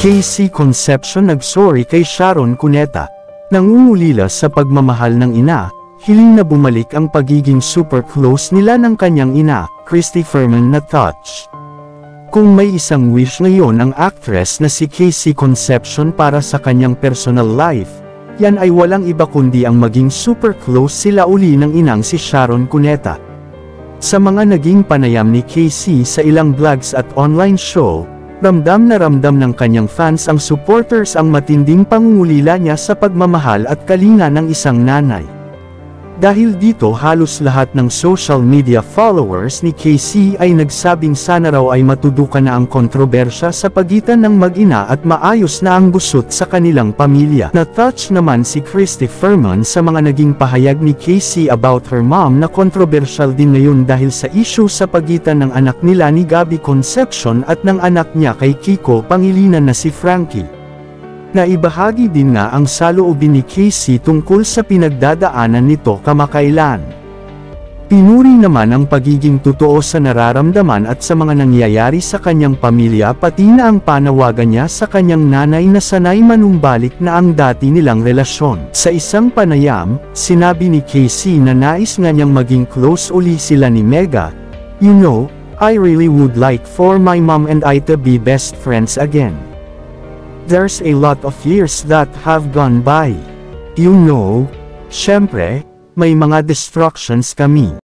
Casey Concepcion nagsorry kay Sharon Cuneta. Nangungulila sa pagmamahal ng ina, hiling na bumalik ang pagiging super close nila ng kanyang ina, Christy Fermin na touch. Kung may isang wish ngayon ang actress na si Casey Concepcion para sa kanyang personal life, yan ay walang iba kundi ang maging super close sila uli ng inang si Sharon Cuneta. Sa mga naging panayam ni Casey sa ilang vlogs at online show, ramdam na ramdam ng kanyang fans ang supporters ang matinding pangungulila niya sa pagmamahal at kalinga ng isang nanay. Dahil dito halos lahat ng social media followers ni Casey ay nagsabing sana raw ay matudukan na ang kontrobersya sa pagitan ng mag-ina at maayos na ang gusot sa kanilang pamilya. Na-touch naman si Christy Fermin sa mga naging pahayag ni Casey about her mom na kontrobersyal din ngayon dahil sa issue sa pagitan ng anak nila ni Gabby Concepcion at ng anak niya kay Kiko Pangilinan na si Frankie. Naibahagi din nga ang saloobin ni Casey tungkol sa pinagdadaanan nito kamakailan. Pinuri naman ang pagiging totoo sa nararamdaman at sa mga nangyayari sa kanyang pamilya pati na ang panawagan niya sa kanyang nanay na sanay manumbalik na ang dati nilang relasyon. Sa isang panayam, sinabi ni Casey na nais nga niyang maging close uli sila ni Mega. "You know, I really would like for my mom and I to be best friends again. There's a lot of years that have gone by. You know, syempre, may mga distractions kami.